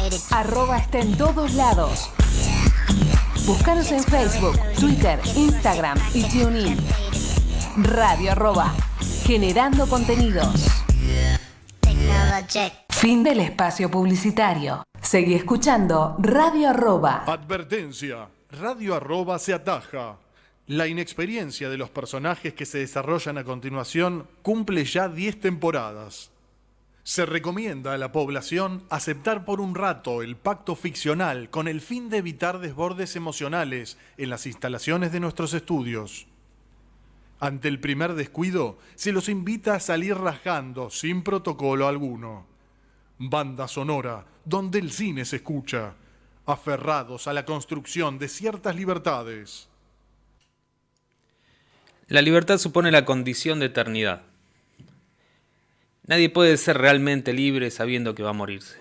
Está en todos lados. Búscanos en Facebook, Twitter, Instagram y TuneIn. Radio @ generando contenidos. Fin del espacio publicitario. Seguí escuchando Radio @. Advertencia. Radio @ se ataja. La inexperiencia de los personajes que se desarrollan a continuación cumple ya 10 temporadas. Se recomienda a la población aceptar por un rato el pacto ficcional con el fin de evitar desbordes emocionales en las instalaciones de nuestros estudios. Ante el primer descuido, se los invita a salir rajando sin protocolo alguno. Banda sonora, donde el cine se escucha, aferrados a la construcción de ciertas libertades. La libertad supone la condición de eternidad. Nadie puede ser realmente libre sabiendo que va a morirse.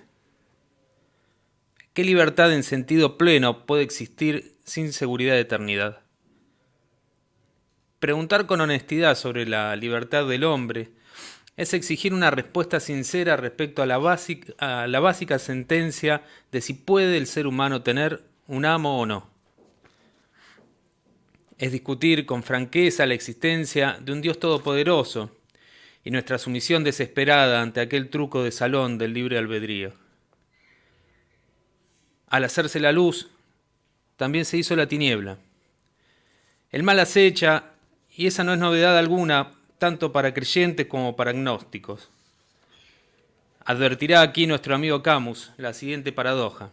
¿Qué libertad en sentido pleno puede existir sin seguridad de eternidad? Preguntar con honestidad sobre la libertad del hombre es exigir una respuesta sincera respecto a la básica sentencia de si puede el ser humano tener un amo o no. Es discutir con franqueza la existencia de un Dios todopoderoso y nuestra sumisión desesperada ante aquel truco de salón del libre albedrío. Al hacerse la luz, también se hizo la tiniebla. El mal acecha, y esa no es novedad alguna, tanto para creyentes como para agnósticos. Advertirá aquí nuestro amigo Camus la siguiente paradoja.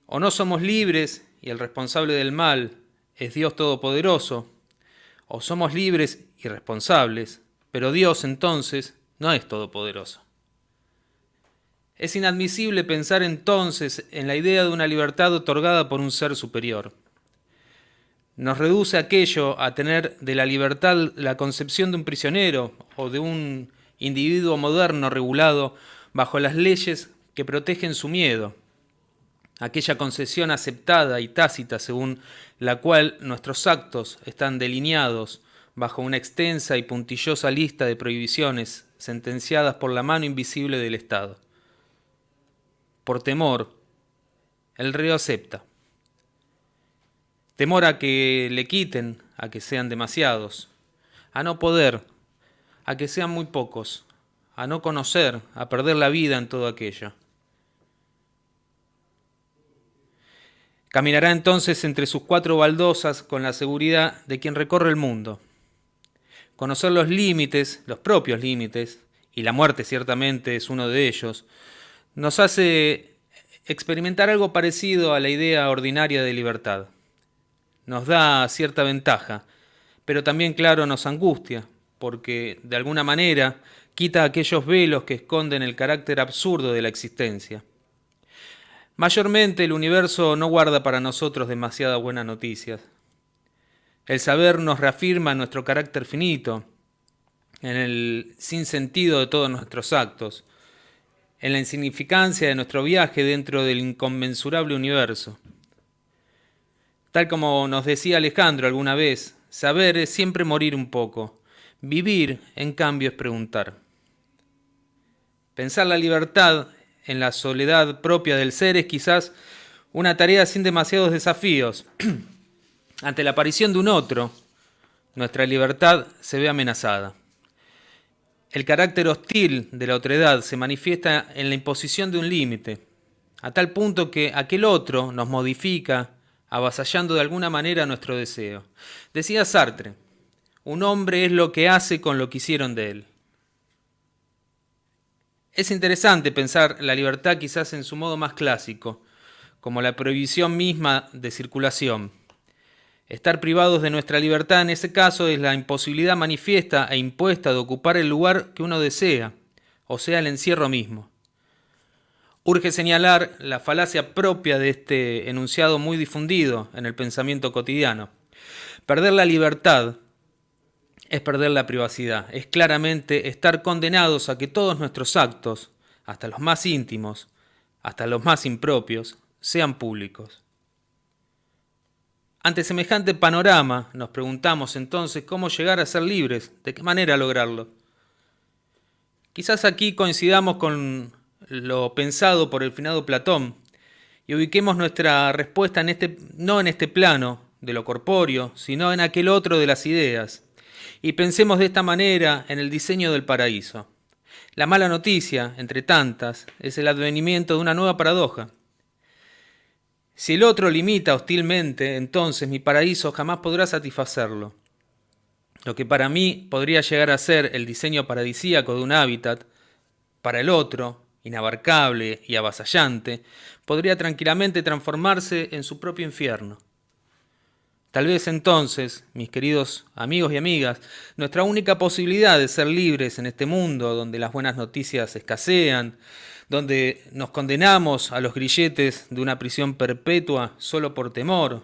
O no somos libres y el responsable del mal es Dios Todopoderoso, o somos libres y responsables, pero Dios entonces no es todopoderoso. Es inadmisible pensar entonces en la idea de una libertad otorgada por un ser superior. Nos reduce aquello a tener de la libertad la concepción de un prisionero o de un individuo moderno regulado bajo las leyes que protegen su miedo, aquella concesión aceptada y tácita según la cual nuestros actos están delineados bajo una extensa y puntillosa lista de prohibiciones sentenciadas por la mano invisible del Estado. Por temor, el reo acepta. Temor a que le quiten, a que sean demasiados, a no poder, a que sean muy pocos, a no conocer, a perder la vida en todo aquello. Caminará entonces entre sus 4 baldosas con la seguridad de quien recorre el mundo. Conocer los límites, los propios límites, y la muerte ciertamente es uno de ellos, nos hace experimentar algo parecido a la idea ordinaria de libertad. Nos da cierta ventaja, pero también, claro, nos angustia, porque de alguna manera quita aquellos velos que esconden el carácter absurdo de la existencia. Mayormente el universo no guarda para nosotros demasiadas buenas noticias. El saber nos reafirma nuestro carácter finito, en el sinsentido de todos nuestros actos, en la insignificancia de nuestro viaje dentro del inconmensurable universo. Tal como nos decía Alejandro alguna vez, saber es siempre morir un poco, vivir, en cambio, es preguntar. Pensar la libertad en la soledad propia del ser es quizás una tarea sin demasiados desafíos. Ante la aparición de un otro, nuestra libertad se ve amenazada. El carácter hostil de la otredad se manifiesta en la imposición de un límite, a tal punto que aquel otro nos modifica, avasallando de alguna manera nuestro deseo. Decía Sartre, un hombre es lo que hace con lo que hicieron de él. Es interesante pensar la libertad quizás en su modo más clásico, como la prohibición misma de circulación. Estar privados de nuestra libertad en ese caso es la imposibilidad manifiesta e impuesta de ocupar el lugar que uno desea, o sea, el encierro mismo. Urge señalar la falacia propia de este enunciado muy difundido en el pensamiento cotidiano. Perder la libertad es perder la privacidad, es claramente estar condenados a que todos nuestros actos, hasta los más íntimos, hasta los más impropios, sean públicos. Ante semejante panorama, nos preguntamos entonces cómo llegar a ser libres, de qué manera lograrlo. Quizás aquí coincidamos con lo pensado por el finado Platón y ubiquemos nuestra respuesta no en este plano de lo corpóreo, sino en aquel otro de las ideas. Y pensemos de esta manera en el diseño del paraíso. La mala noticia, entre tantas, es el advenimiento de una nueva paradoja. Si el otro limita hostilmente, entonces mi paraíso jamás podrá satisfacerlo. Lo que para mí podría llegar a ser el diseño paradisíaco de un hábitat, para el otro, inabarcable y avasallante, podría tranquilamente transformarse en su propio infierno. Tal vez entonces, mis queridos amigos y amigas, nuestra única posibilidad de ser libres en este mundo donde las buenas noticias escasean, donde nos condenamos a los grilletes de una prisión perpetua solo por temor,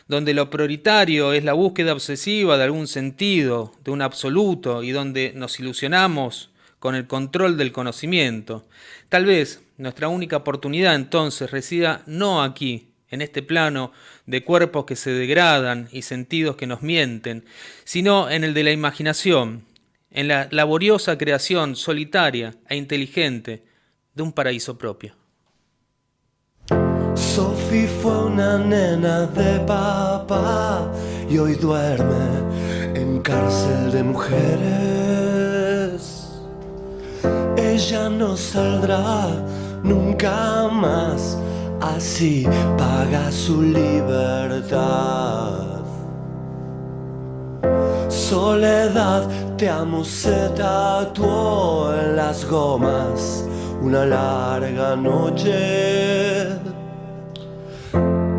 donde lo prioritario es la búsqueda obsesiva de algún sentido, de un absoluto, y donde nos ilusionamos con el control del conocimiento. Tal vez nuestra única oportunidad entonces resida no aquí, en este plano de cuerpos que se degradan y sentidos que nos mienten, sino en el de la imaginación, en la laboriosa creación solitaria e inteligente de un paraíso propio. Sophie fue una nena de papá y hoy duerme en cárcel de mujeres. Ella no saldrá nunca más, así paga su libertad. Soledad, te amo, se tatuó en las gomas una larga noche.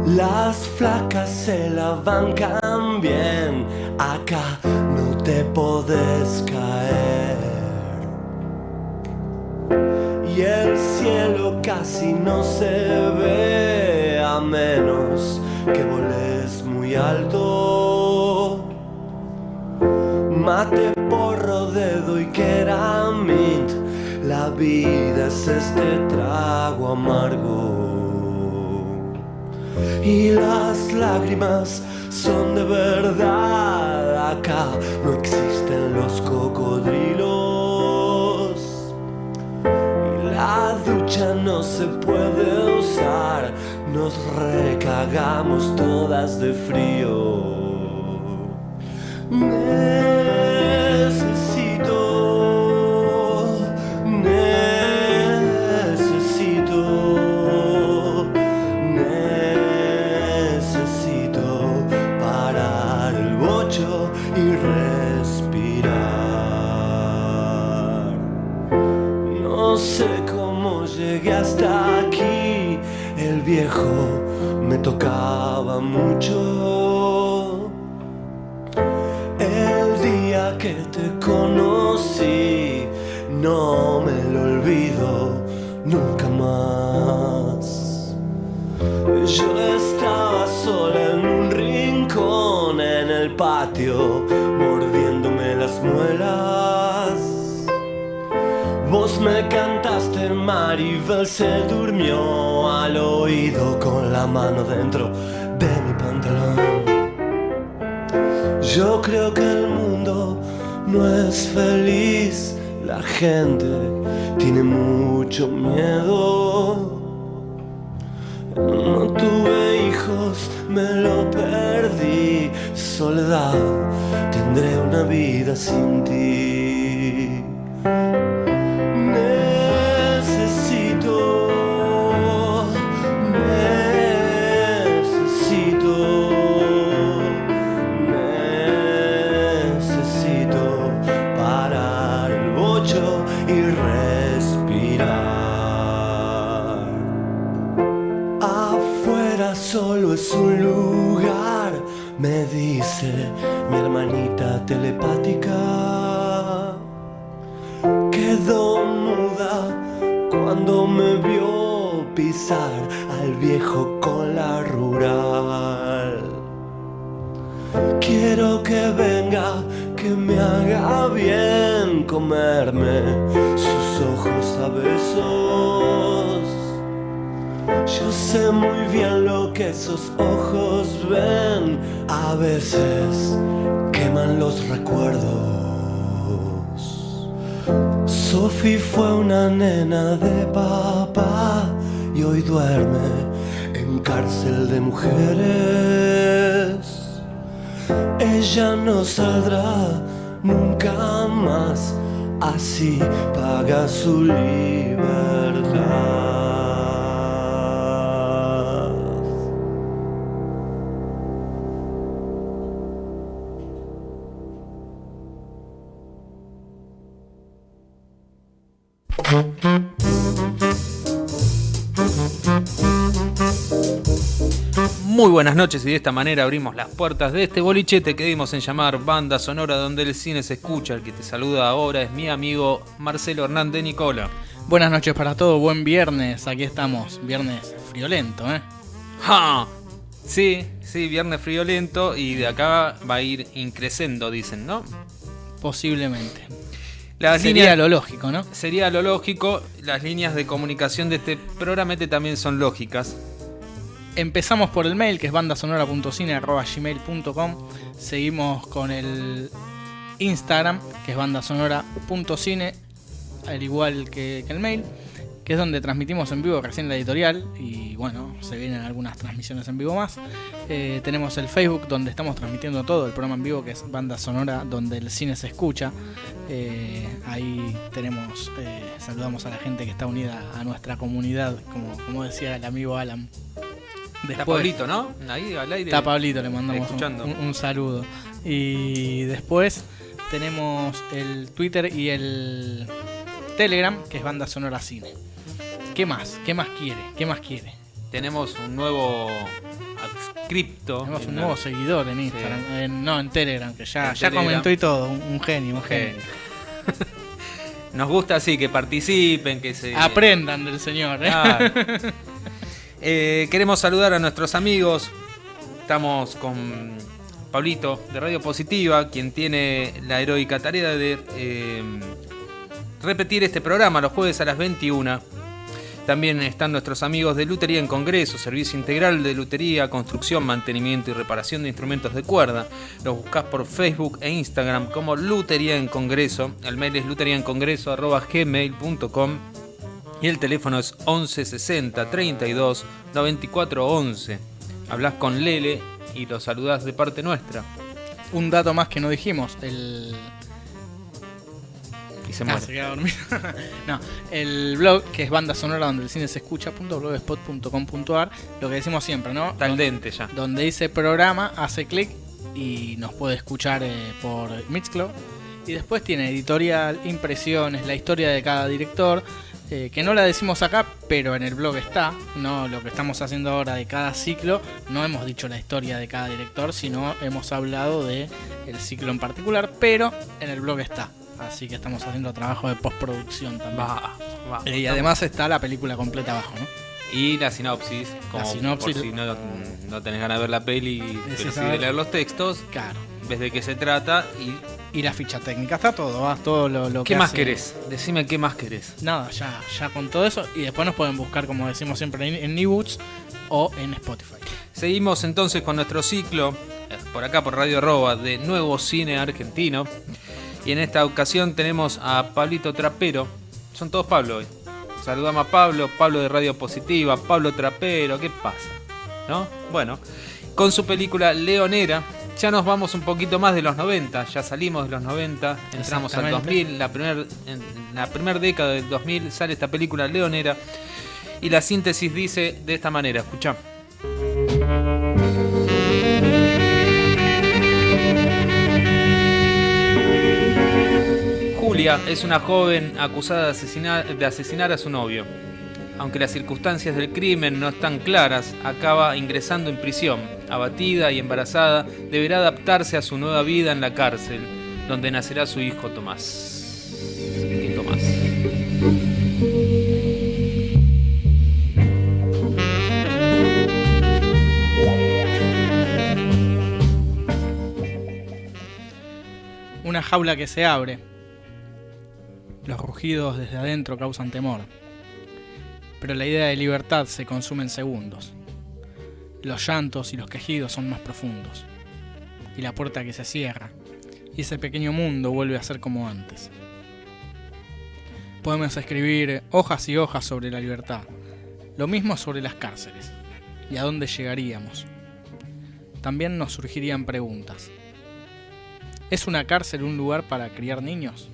Las flacas se la bancan bien, acá no te podés caer. Y el cielo casi no se ve a menos que voles muy alto. Mate, porro, dedo y keramit, la vida es este trago amargo. Y las lágrimas son de verdad, acá no existen los cocodrilos. La ducha no se puede usar, nos recagamos todas de frío. Necesito parar el bocho y respirar. No sé cómo llegué hasta aquí, el viejo me tocaba mucho. El día que te conocí, no me lo olvido nunca más. Yo estaba sola en un rincón en el patio, mordiéndome las muelas. Vos me cantaste, Maribel se durmió al oído con la mano dentro de mi pantalón. Yo creo que el mundo no es feliz, la gente tiene mucho miedo. No tuve hijos, me lo perdí. Soledad, tendré una vida sin ti. Necesito parar el bocho y respirar. Afuera solo es un lugar, me dice mi hermanita telepática. Quedó muda cuando me vio pisar al viejo con la rural. Quiero que venga, que me haga bien comerme sus ojos a besos. Yo sé muy bien lo que esos ojos ven, a veces queman los recuerdos. Sophie fue una nena de papá y hoy duerme en cárcel de mujeres. Ella no saldrá nunca más, así paga su libertad. Muy buenas noches, y de esta manera abrimos las puertas de este bolichete que dimos en llamar Banda Sonora, donde el cine se escucha. El que te saluda ahora es mi amigo Marcelo Hernández Nicola. Buenas noches para todos, buen viernes, aquí estamos, viernes friolento, ¡Ja! Sí, viernes friolento, y de acá va a ir increciendo, dicen, ¿no? Posiblemente. Sería lo lógico, ¿no? Sería lo lógico. Las líneas de comunicación de este programa también son lógicas. Empezamos por el mail, que es bandasonora.cine@gmail.com. Seguimos con el Instagram, que es bandasonora.cine, al igual que el mail, que es donde transmitimos en vivo recién la editorial, y bueno, se vienen algunas transmisiones en vivo más. Tenemos el Facebook, donde estamos transmitiendo todo el programa en vivo, que es Banda Sonora, donde el cine se escucha. Ahí tenemos, saludamos a la gente que está unida a nuestra comunidad, como decía el amigo Alan. Está Pablito, ¿no? Ahí al aire. Está Pablito, le mandamos un saludo. Y después tenemos el Twitter y el Telegram, que es Banda Sonora Cine. ¿Qué más? ¿Qué más quiere? Tenemos un nuevo adscripto. Tenemos un nuevo seguidor en Instagram. Sí. En Telegram, que ya comentó y todo. Un genio. Nos gusta así, que participen, que se aprendan del señor. Claro. Queremos saludar a nuestros amigos. Estamos con Pablito de Radio Positiva, quien tiene la heroica tarea de repetir este programa los jueves a las 21. También están nuestros amigos de Lutería en Congreso, servicio integral de lutería, construcción, mantenimiento y reparación de instrumentos de cuerda. Los buscás por Facebook e Instagram como Lutería en Congreso. El mail es luteriaencongreso@gmail.com. Y el teléfono es 11 60 32 94 11. Hablás con Lele y lo saludás de parte nuestra. Un dato más que no dijimos, Y se muere. Se queda dormido. No, el blog, que es Banda Sonora donde el cine se escucha.blogspot.com.ar. Lo que decimos siempre, ¿no? Está al dente ya. Donde dice programa, hace clic y nos puede escuchar por Mixcloud. Y después tiene editorial, impresiones, la historia de cada director. Que no la decimos acá, pero en el blog está, ¿no? Lo que estamos haciendo ahora de cada ciclo, no hemos dicho la historia de cada director, sino hemos hablado de el ciclo en particular, pero en el blog está. Así que estamos haciendo trabajo de postproducción también. Y además está la película completa abajo, ¿no? Y la sinopsis, como por si no tenés ganas de ver la peli, pero sí de leer los textos. Claro. Ves de qué se trata y la ficha técnica, está todo, todo lo que ¿Qué más hace. querés? Decime qué más querés. Nada, ya con todo eso. Y después nos pueden buscar, como decimos siempre, en eBooks o en Spotify. Seguimos entonces con nuestro ciclo, por acá por Radio Arroba, de Nuevo Cine Argentino. Y en esta ocasión tenemos a Pablito Trapero. Son todos Pablo hoy. Saludamos a Pablo de Radio Positiva, Pablo Trapero, ¿qué pasa? ¿No? Bueno, con su película Leonera. Ya nos vamos un poquito más de los 90, ya salimos de los 90, entramos al 2000, en la primera década del 2000 sale esta película Leonera, y la síntesis dice de esta manera, escuchá. Julia es una joven acusada de asesinar a su novio. Aunque las circunstancias del crimen no están claras, acaba ingresando en prisión. Abatida y embarazada, deberá adaptarse a su nueva vida en la cárcel, donde nacerá su hijo Tomás. ¿Qué Tomás? Una jaula que se abre. Los rugidos desde adentro causan temor. Pero la idea de libertad se consume en segundos. Los llantos y los quejidos son más profundos. Y la puerta que se cierra. Y ese pequeño mundo vuelve a ser como antes. Podemos escribir hojas y hojas sobre la libertad, lo mismo sobre las cárceles y a dónde llegaríamos. También nos surgirían preguntas. ¿Es una cárcel un lugar para criar niños?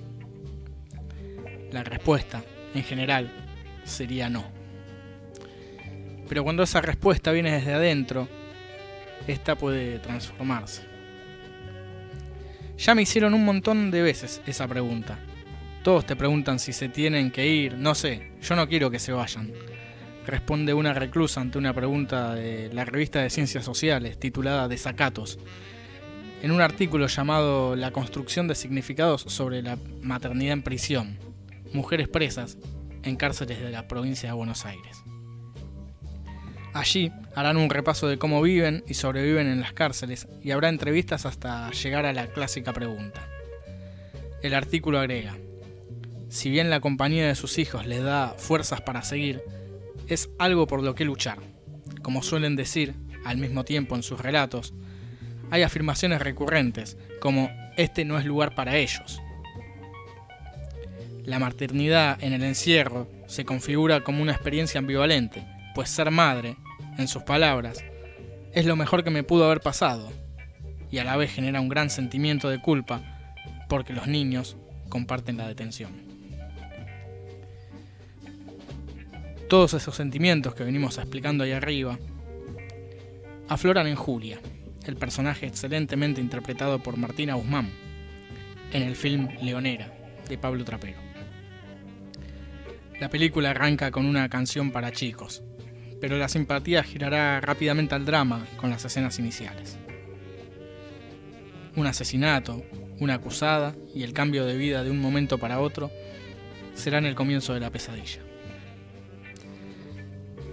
La respuesta, en general, sería no. Pero cuando esa respuesta viene desde adentro, esta puede transformarse. Ya me hicieron un montón de veces esa pregunta. Todos te preguntan si se tienen que ir, no sé, yo no quiero que se vayan. Responde una reclusa ante una pregunta de la revista de Ciencias Sociales titulada Desacatos, en un artículo llamado La construcción de significados sobre la maternidad en prisión, mujeres presas en cárceles de la provincia de Buenos Aires. Allí harán un repaso de cómo viven y sobreviven en las cárceles y habrá entrevistas hasta llegar a la clásica pregunta. El artículo agrega: si bien la compañía de sus hijos les da fuerzas para seguir, es algo por lo que luchar. Como suelen decir, al mismo tiempo en sus relatos, hay afirmaciones recurrentes, como este no es lugar para ellos. La maternidad en el encierro se configura como una experiencia ambivalente, pues ser madre, en sus palabras, es lo mejor que me pudo haber pasado, y a la vez genera un gran sentimiento de culpa porque los niños comparten la detención. Todos esos sentimientos que venimos explicando ahí arriba afloran en Julia, el personaje excelentemente interpretado por Martina Guzmán, en el film Leonera, de Pablo Trapero. La película arranca con una canción para chicos, pero la simpatía girará rápidamente al drama con las escenas iniciales. Un asesinato, una acusada y el cambio de vida de un momento para otro serán el comienzo de la pesadilla.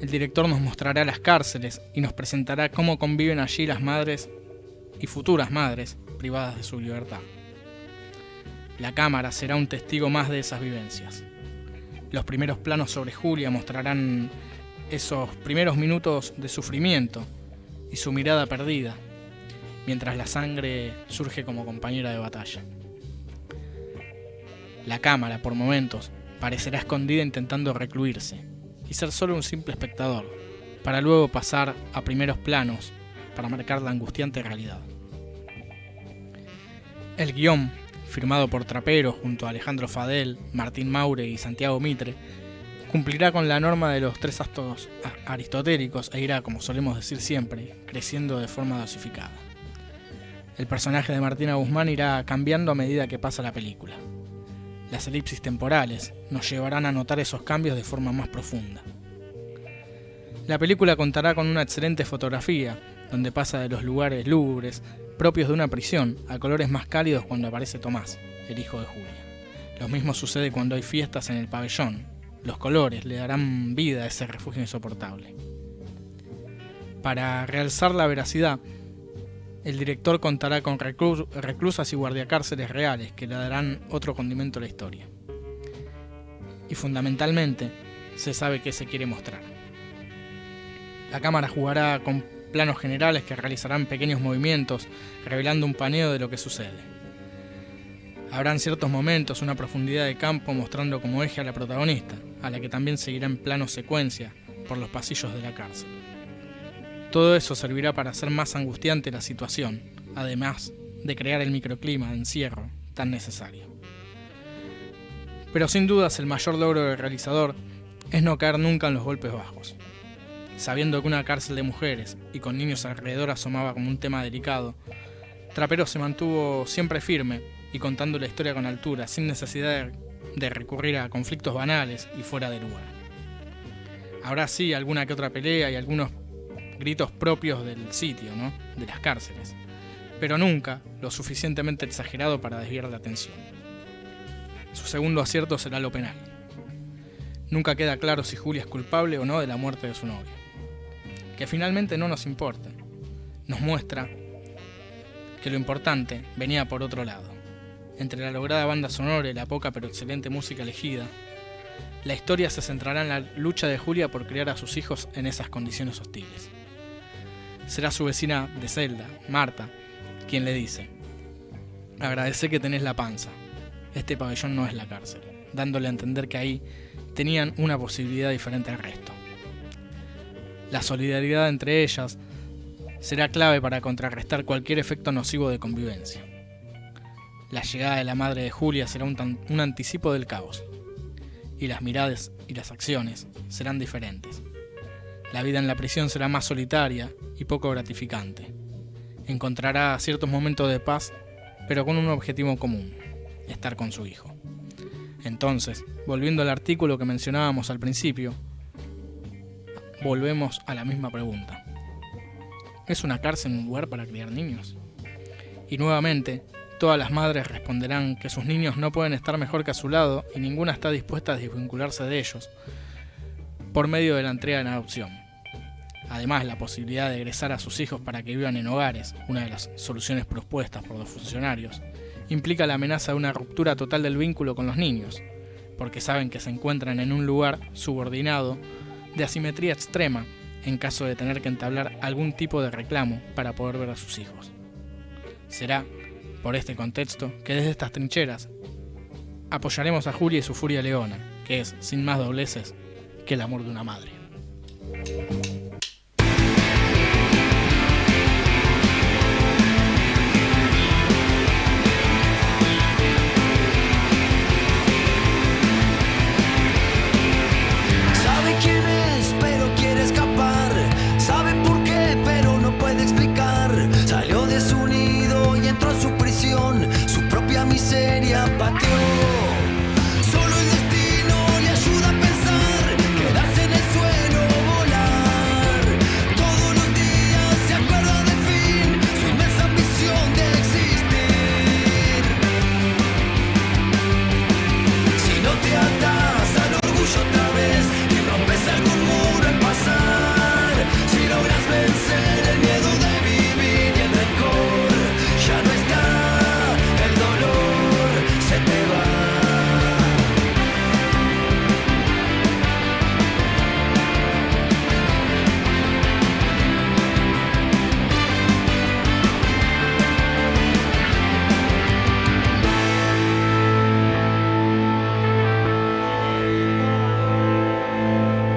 El director nos mostrará las cárceles y nos presentará cómo conviven allí las madres y futuras madres privadas de su libertad. La cámara será un testigo más de esas vivencias. Los primeros planos sobre Julia mostrarán esos primeros minutos de sufrimiento y su mirada perdida, mientras la sangre surge como compañera de batalla. La cámara, por momentos, parecerá escondida intentando recluirse y ser solo un simple espectador, para luego pasar a primeros planos para marcar la angustiante realidad. El guión, firmado por Trapero junto a Alejandro Fadel, Martín Maure y Santiago Mitre, cumplirá con la norma de los 3 actos aristotélicos e irá, como solemos decir siempre, creciendo de forma dosificada. El personaje de Martina Guzmán irá cambiando a medida que pasa la película. Las elipsis temporales nos llevarán a notar esos cambios de forma más profunda. La película contará con una excelente fotografía, donde pasa de los lugares lúgubres propios de una prisión a colores más cálidos cuando aparece Tomás, el hijo de Julia. Lo mismo sucede cuando hay fiestas en el pabellón. Los colores le darán vida a ese refugio insoportable. Para realzar la veracidad, el director contará con reclusas y guardiacárceles reales que le darán otro condimento a la historia. Y fundamentalmente, se sabe qué se quiere mostrar. La cámara jugará con planos generales que realizarán pequeños movimientos, revelando un paneo de lo que sucede. Habrá en ciertos momentos una profundidad de campo mostrando como eje a la protagonista, a la que también seguirá en plano secuencia por los pasillos de la cárcel. Todo eso servirá para hacer más angustiante la situación, además de crear el microclima de encierro tan necesario. Pero sin dudas el mayor logro del realizador es no caer nunca en los golpes bajos. Sabiendo que una cárcel de mujeres y con niños alrededor asomaba como un tema delicado, Trapero se mantuvo siempre firme y contando la historia con altura, sin necesidad de recurrir a conflictos banales y fuera de lugar. Habrá sí alguna que otra pelea y algunos gritos propios del sitio, ¿no? De las cárceles, pero nunca lo suficientemente exagerado para desviar la atención. Su segundo acierto será lo penal. Nunca queda claro si Julia es culpable o no de la muerte de su novio, que finalmente no nos importa. Nos muestra que lo importante venía por otro lado. Entre la lograda banda sonora y la poca pero excelente música elegida, la historia se centrará en la lucha de Julia por criar a sus hijos en esas condiciones hostiles. Será su vecina de celda, Marta, quien le dice: agradecé que tenés la panza, este pabellón no es la cárcel, dándole a entender que ahí tenían una posibilidad diferente al resto. La solidaridad entre ellas será clave para contrarrestar cualquier efecto nocivo de convivencia. La llegada de la madre de Julia será un anticipo del caos, y las miradas y las acciones serán diferentes. La vida en la prisión será más solitaria y poco gratificante. Encontrará ciertos momentos de paz, pero con un objetivo común: estar con su hijo. Entonces, volviendo al artículo que mencionábamos al principio, volvemos a la misma pregunta. ¿Es una cárcel un lugar para criar niños? Y nuevamente, todas las madres responderán que sus niños no pueden estar mejor que a su lado y ninguna está dispuesta a desvincularse de ellos por medio de la entrega en adopción. Además, la posibilidad de egresar a sus hijos para que vivan en hogares, una de las soluciones propuestas por los funcionarios, implica la amenaza de una ruptura total del vínculo con los niños, porque saben que se encuentran en un lugar subordinado de asimetría extrema en caso de tener que entablar algún tipo de reclamo para poder ver a sus hijos. Será, por este contexto, que desde estas trincheras apoyaremos a Julia y su furia leona, que es, sin más dobleces, que el amor de una madre. Sabe quién es, pero quiere escapar. Sabe por qué, pero no puede explicar. Salió de su nido y entró a su prisión. Su propia miseria pateó. Solo el destino le ayuda a pensar. Quedarse en el suelo, volar. Todos los días se acuerda del fin. Su inmensa ambición de existir. Si no te atas al orgullo otra vez y rompes algún muro al pasar, si logras vencer el miedo de vivir y el rencor, ya no está, el dolor se te va.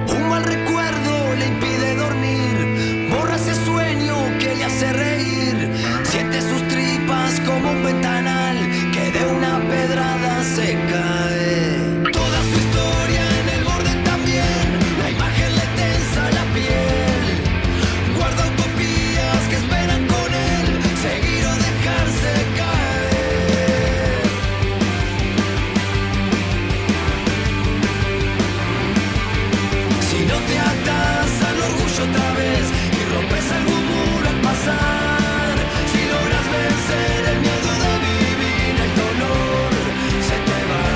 Un mal recuerdo le impide dormir, borra ese sueño que le hace reír. Siente sus tripas como un ventanal que de una pedrada se cae. Toda su historia en el borde también, la imagen le tensa la piel. Guarda utopías que esperan con él, seguir o dejarse caer. Si no te atas al orgullo otra vez y rompes algún muro al pasar, si logras vencer el miedo de vivir, el dolor se te va.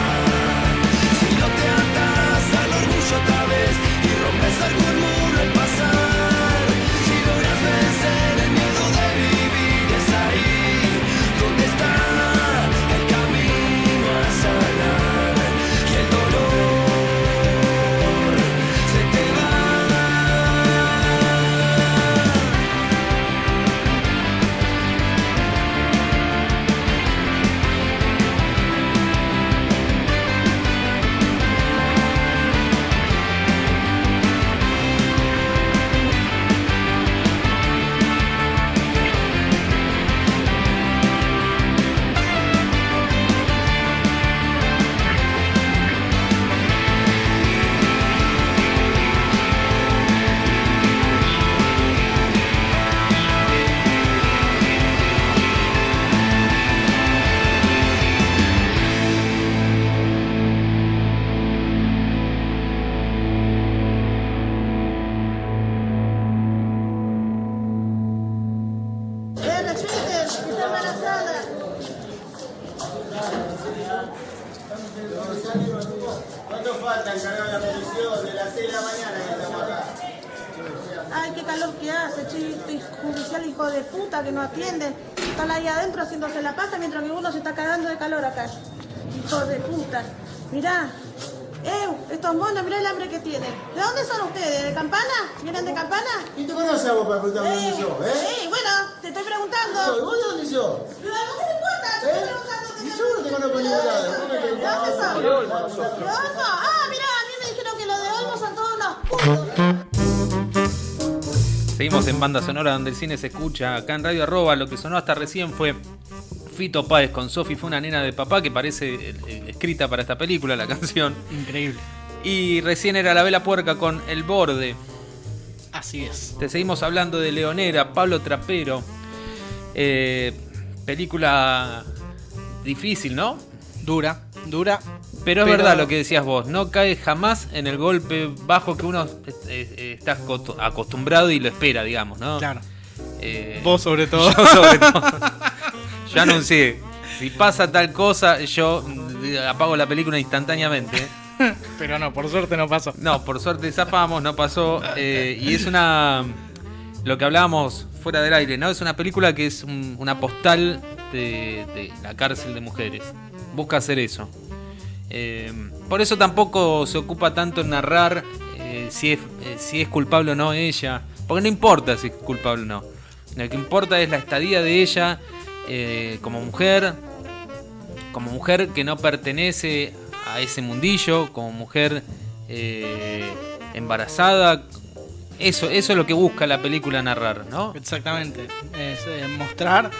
Si no te atas al orgullo otra vez y rompes algún muro al pasar, si logras vencer el miedo de vivir, es ahí donde está el camino a sanar y el dolor se te va. Rachel, está embarazada. ¿Cuánto falta encargar la comisión? De las 6 de la mañana que estamos acá. Ay, qué calor que hace, este judicial hijo de puta que no atienden. Están ahí adentro haciéndose la paja mientras que uno se está cagando de calor acá. Hijo de puta. Mirá. Estos monos, mirá el hambre que tienen. ¿De dónde son ustedes? ¿De Campana? ¿Vienen de Campana? ¿Quién te conoce a vos para preguntarme dónde sos? Sí, bueno, te estoy preguntando. ¿Vos de dónde sos? Pero no te importa, te estoy preguntando. ¿Y seguro que te conozco en ningún lado. ¿Cómo que- ¿De dónde son? ¿De Olmo? Ah, mirá, a mí me dijeron que los de Olmo son todos unos putos. Seguimos en Banda Sonora donde el cine se escucha. Acá en Radio Arroba lo que sonó hasta recién fue Fito Páez con Sofi, fue una nena de papá, que parece escrita para esta película, la canción. Increíble. Y recién era La Vela Puerca con El Borde. Así es. Te seguimos hablando de Leonera, Pablo Trapero. Película difícil, ¿no? Dura. Pero es verdad lo que decías vos, no cae jamás en el golpe bajo que uno está acostumbrado y lo espera, digamos, ¿no? Claro. Vos sobre todo. Yo sobre todo. Yo anuncié, si pasa tal cosa, yo apago la película instantáneamente. Pero no, por suerte no pasó. No, por suerte zafamos, no pasó. Y es lo que hablábamos fuera del aire, ¿no? Es una película que es una postal de la cárcel de mujeres. Busca hacer eso. Por eso tampoco se ocupa tanto en narrar si es culpable o no ella. Porque no importa si es culpable o no. Lo que importa es la estadía de ella como mujer que no pertenece a ese mundillo, como mujer embarazada. Eso es lo que busca la película narrar, ¿no? Exactamente. Es mostrar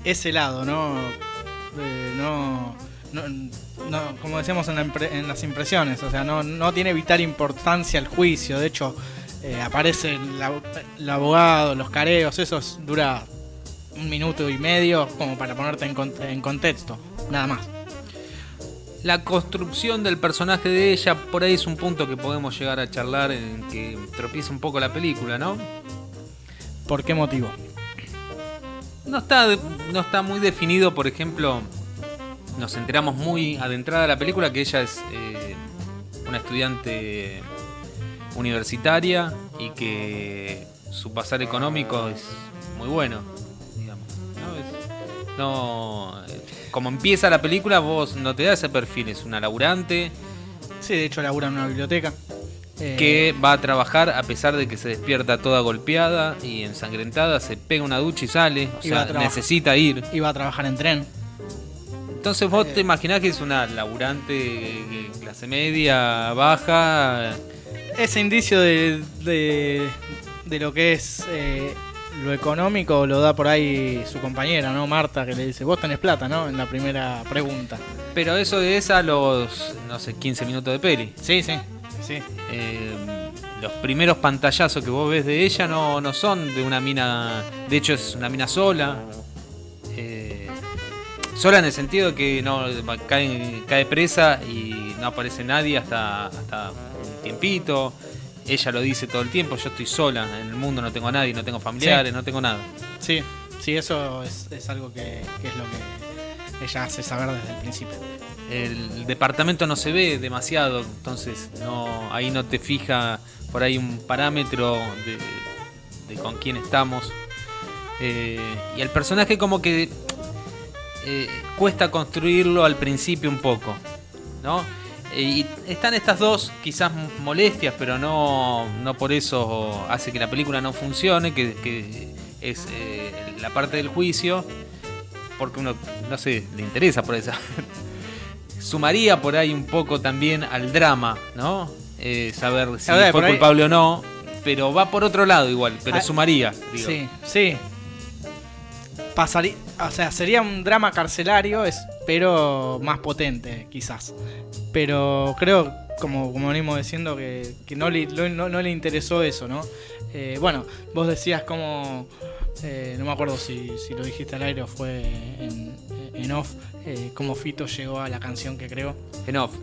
ese lado, ¿no? No, como decíamos en las impresiones, o sea, no tiene vital importancia el juicio. De hecho, aparece el abogado, los careos, eso dura 1 minuto y medio como para ponerte en contexto, nada más. La construcción del personaje de ella, por ahí es un punto que podemos llegar a charlar, en que tropieza un poco la película, ¿no? ¿Por qué motivo? No está muy definido, por ejemplo, nos enteramos muy adentrada a la película que ella es una estudiante universitaria y que su pasar económico es muy bueno, digamos, ¿no? Como empieza la película, vos no te da ese perfil, es una laburante. Sí, de hecho labura en una biblioteca. Que va a trabajar a pesar de que se despierta toda golpeada y ensangrentada, se pega una ducha y sale, o sea, necesita ir. Y va a trabajar en tren. Entonces vos te imaginás que es una laburante clase media, baja. Ese indicio de lo que es lo económico lo da por ahí su compañera, ¿no? Marta, que le dice, vos tenés plata, ¿no? En la primera pregunta. Pero eso es a los, no sé, 15 minutos de peli. Sí. Los primeros pantallazos que vos ves de ella no son de una mina. De hecho es una mina sola. Sola en el sentido de que no cae presa y no aparece nadie hasta un tiempito. Ella lo dice todo el tiempo, yo estoy sola en el mundo, no tengo a nadie, no tengo familiares, no tengo nada. Sí, eso es algo que es lo que ella hace saber desde el principio. El departamento no se ve demasiado, entonces ahí no te fija por ahí un parámetro de con quién estamos. Y el personaje como que cuesta construirlo al principio un poco, ¿no? Y están estas dos quizás molestias, pero no por eso hace que la película no funcione, que es la parte del juicio, porque uno, no sé, le interesa por esa. Sumaría por ahí un poco también al drama, ¿no? Saber si fue culpable o no, pero va por otro lado igual, pero sumaría, digo. Sí. Pasaría, o sea, sería un drama carcelario, pero más potente, quizás. Pero creo, como venimos diciendo, que no le interesó eso, ¿no? Bueno, vos decías como... no me acuerdo si lo dijiste al aire o fue en off, cómo Fito llegó a la canción que creó. En off.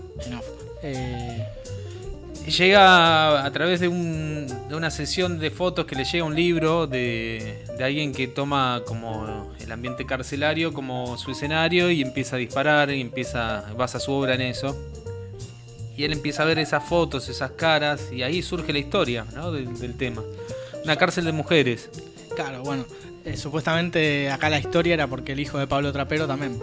Llega a través de una sesión de fotos que le llega un libro de alguien que toma como el ambiente carcelario como su escenario y empieza a disparar y basa su obra en eso. Y él empieza a ver esas fotos, esas caras, y ahí surge la historia, ¿no? del tema. Una cárcel de mujeres. Claro, bueno, supuestamente acá la historia era porque el hijo de Pablo Trapero también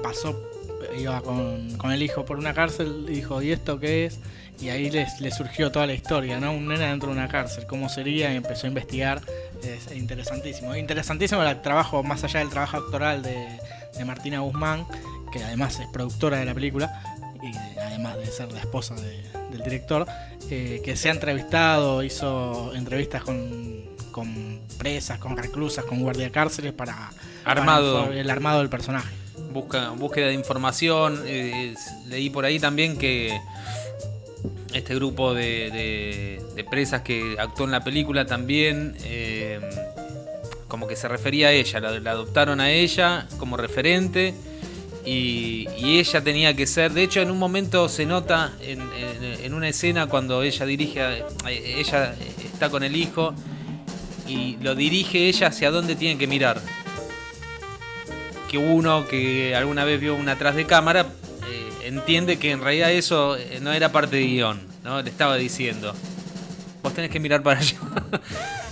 iba con el hijo por una cárcel y dijo, ¿y esto qué es? Y ahí le surgió toda la historia, ¿no? Un nene dentro de una cárcel, ¿cómo sería? Y empezó a investigar. Es interesantísimo. Interesantísimo el trabajo, más allá del trabajo actoral de Martina Guzmán, que además es productora de la película, y además de ser la esposa del director, que se ha entrevistado, hizo entrevistas con presas, con reclusas, con guardiacárceles para el armado del personaje. Búsqueda de información. Leí por ahí también que este grupo de presas que actuó en la película también como que se refería a ella, la adoptaron a ella como referente y ella tenía que ser, de hecho en un momento se nota en una escena cuando ella ella está con el hijo y lo dirige ella hacia dónde tiene que mirar. Que uno que alguna vez vio una atrás de cámara entiende que en realidad eso no era parte de guión, ¿no? Le estaba diciendo, vos tenés que mirar para allá.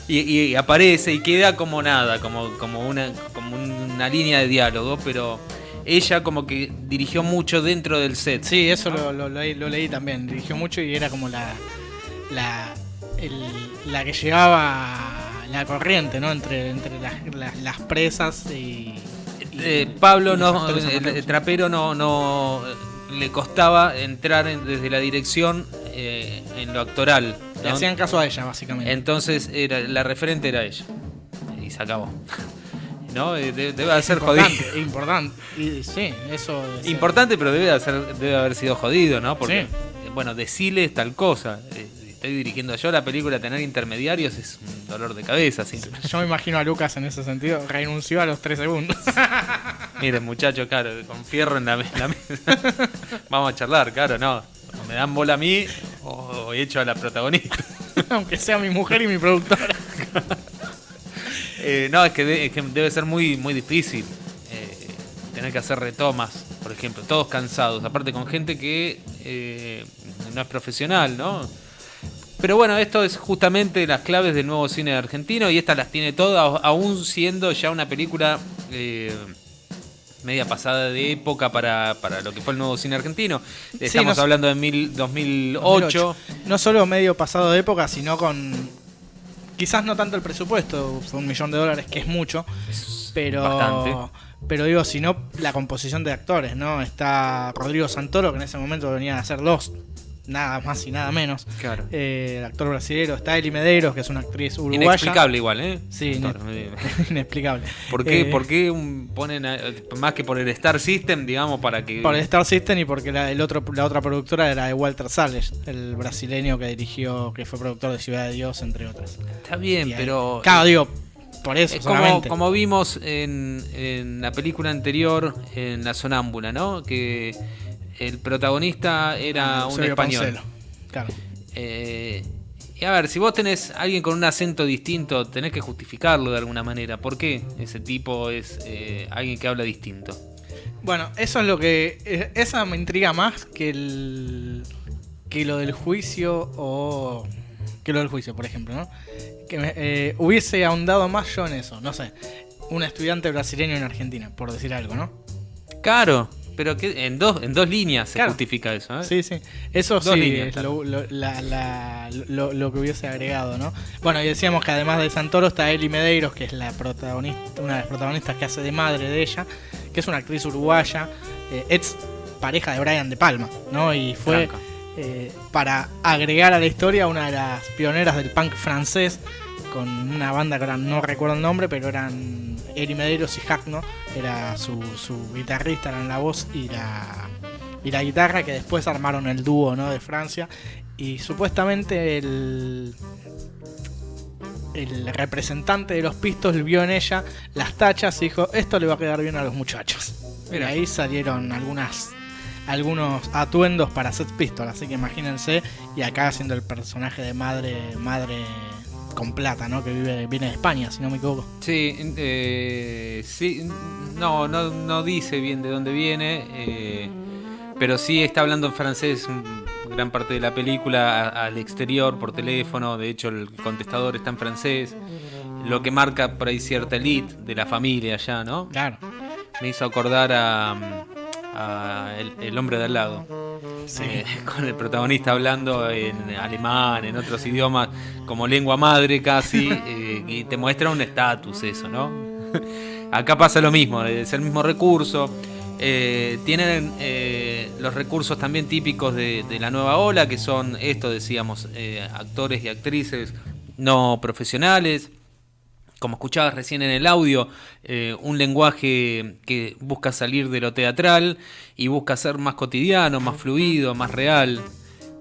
y aparece y queda como nada, como una línea de diálogo, pero ella como que dirigió mucho dentro del set. Sí, eso lo leí también, dirigió mucho y era como la que llevaba la corriente, ¿no? Entre las presas y Pablo el trapero no le costaba entrar desde la dirección en lo actoral, ¿no? Le hacían caso a ella básicamente. Entonces la referente era ella y se acabó. ¿No? Debe ser jodido. Importante. Y, sí, eso es importante, pero debe haber sido jodido, ¿no? Porque bueno, decirle tal cosa. Estoy dirigiendo yo la película, tener intermediarios es un dolor de cabeza siempre. Yo me imagino a Lucas en ese sentido, renunció a los 3 segundos. Miren, muchachos, claro, con fierro en la mesa. Vamos a charlar, claro, no. O me dan bola a mí o echo a la protagonista. Aunque sea mi mujer y mi productora. No, es que debe ser muy, muy difícil tener que hacer retomas, por ejemplo, todos cansados, aparte con gente que no es profesional, ¿no? Pero bueno, esto es justamente las claves del nuevo cine argentino y estas las tiene todas, aún siendo ya una película media pasada de época para lo que fue el nuevo cine argentino. Estamos hablando de 2008. No solo medio pasado de época, sino con quizás no tanto el presupuesto, fue $1 millón, que es mucho, pero bastante. Pero digo, sino la composición de actores, ¿no? Está Rodrigo Santoro, que en ese momento venía a hacer Lost, nada más y nada menos. Claro. El actor brasileño. Está Eli Medeiros, que es una actriz uruguaya. Inexplicable igual, ¿eh? Sí, inexplicable. ¿Por qué ponen más que por el Star System, digamos, para que... Por el Star System y porque la otra productora era de Walter Salles, el brasileño que dirigió, que fue productor de Ciudad de Dios, entre otras. Está bien, pero... Claro, digo, por eso solamente. Como vimos en la película anterior, en La Sonámbula, ¿no? Que el protagonista era un español. Poncelo. Claro. Y a ver, si vos tenés a alguien con un acento distinto, tenés que justificarlo de alguna manera. ¿Por qué ese tipo es alguien que habla distinto? Bueno, eso es lo que... esa me intriga más que lo del juicio o... Que lo del juicio, por ejemplo, ¿no? Que hubiese ahondado más yo en eso, no sé. Un estudiante brasileño en Argentina, por decir algo, ¿no? Claro, pero que en dos líneas se justifica eso, ¿eh? Sí, sí. Eso dos sí líneas, es claro. lo que hubiese agregado, ¿no? Bueno, y decíamos que además de Santoro está Eli Medeiros, que es la protagonista, una de las protagonistas que hace de madre de ella, que es una actriz uruguaya, ex pareja de Brian De Palma, ¿no? Y fue... para agregar a la historia, una de las pioneras del punk francés, con una banda que ahora no recuerdo el nombre, pero eran Eli Medeiros y Hackno, era su guitarrista, eran la voz y la guitarra, que después armaron el dúo, ¿no? De Francia, y supuestamente el representante de los Pistols vio en ella las tachas y dijo, esto le va a quedar bien a los muchachos. Mira, ahí salieron algunos atuendos para Sex Pistols, así que imagínense, y acá haciendo el personaje de madre con plata, ¿no? Que viene de España, si no me equivoco. Sí, sí, no dice bien de dónde viene, pero sí está hablando en francés gran parte de la película al exterior por teléfono. De hecho el contestador está en francés, lo que marca por ahí cierta elite de la familia allá, ¿no? Claro. Me hizo acordar a el hombre de al lado, sí. Con el protagonista hablando en alemán, en otros idiomas, como lengua madre casi, y te muestra un estatus eso, ¿no? Acá pasa lo mismo, es el mismo recurso. Tienen los recursos también típicos de la nueva ola, que son esto, decíamos, actores y actrices no profesionales. Como escuchabas recién en el audio, un lenguaje que busca salir de lo teatral y busca ser más cotidiano, más fluido, más real.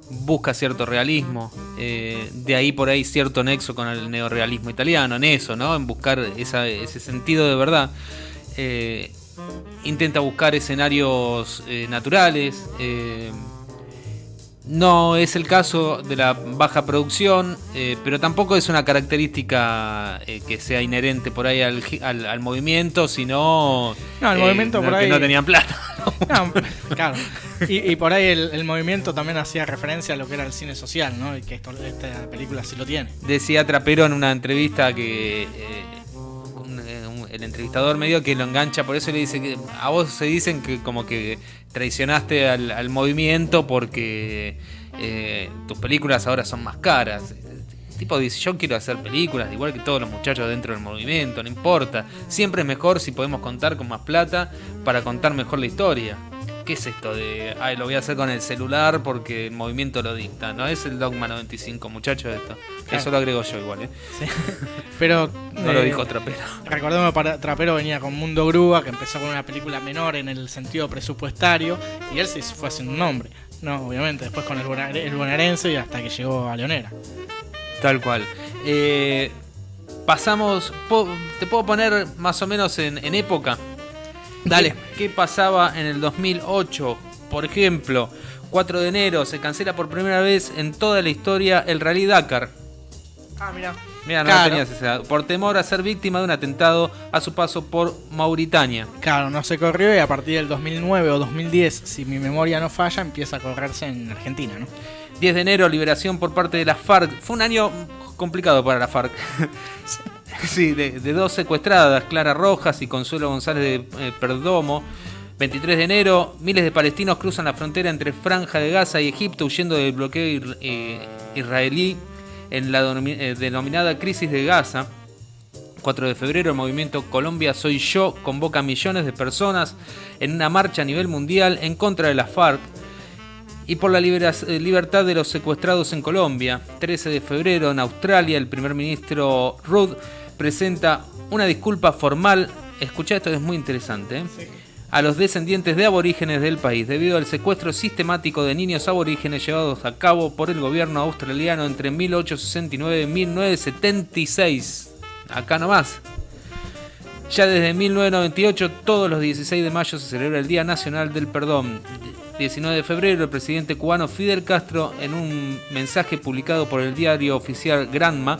Busca cierto realismo. De ahí por ahí cierto nexo con el neorrealismo italiano, en eso, ¿no? En buscar ese sentido de verdad. Intenta buscar escenarios naturales. No es el caso de la baja producción, pero tampoco es una característica que sea inherente por ahí al movimiento, sino No, el movimiento por ahí que no tenían plata. No, claro. Y por ahí el movimiento también hacía referencia a lo que era el cine social, ¿no? Y que esta película sí lo tiene. Decía Trapero en una entrevista que el entrevistador medio que lo engancha, por eso le dice que a vos se dicen que como que traicionaste al movimiento porque tus películas ahora son más caras. El tipo dice, yo quiero hacer películas igual que todos los muchachos dentro del movimiento, no importa. Siempre es mejor si podemos contar con más plata para contar mejor la historia. ¿Qué es esto de, lo voy a hacer con el celular porque el movimiento lo dicta? No es el Dogma 95, muchachos, esto. Claro. Eso lo agrego yo igual, ¿eh? Sí. Pero no lo dijo Trapero. Recordemos que Trapero venía con Mundo Grúa, que empezó con una película menor en el sentido presupuestario, y él se fue haciendo un nombre, ¿no? Obviamente, después con el bonaerense y hasta que llegó a Leonera. Tal cual. Pasamos, te puedo poner más o menos en época. Dale. ¿Qué pasaba en el 2008? Por ejemplo, 4 de enero se cancela por primera vez en toda la historia el Rally Dakar. Ah, mira. Mira, no tenías esa edad. Por temor a ser víctima de un atentado a su paso por Mauritania. Claro, no se corrió y a partir del 2009 o 2010, si mi memoria no falla, empieza a correrse en Argentina, ¿no? 10 de enero, liberación por parte de las FARC. Fue un año complicado para la FARC. Sí, de 2 secuestradas, Clara Rojas y Consuelo González de Perdomo. 23 de enero, miles de palestinos cruzan la frontera entre Franja de Gaza y Egipto huyendo del bloqueo israelí en la denominada crisis de Gaza. 4 de febrero, el movimiento Colombia Soy Yo convoca a millones de personas en una marcha a nivel mundial en contra de las FARC y por la libertad de los secuestrados en Colombia. 13 de febrero, en Australia, el primer ministro Rudd presenta una disculpa formal, escuchá esto, es muy interesante, sí, a los descendientes de aborígenes del país debido al secuestro sistemático de niños aborígenes llevados a cabo por el gobierno australiano entre 1869 y 1976. Acá nomás. Ya desde 1998, todos los 16 de mayo se celebra el Día Nacional del Perdón. 19 de febrero, el presidente cubano Fidel Castro, en un mensaje publicado por el diario oficial Granma,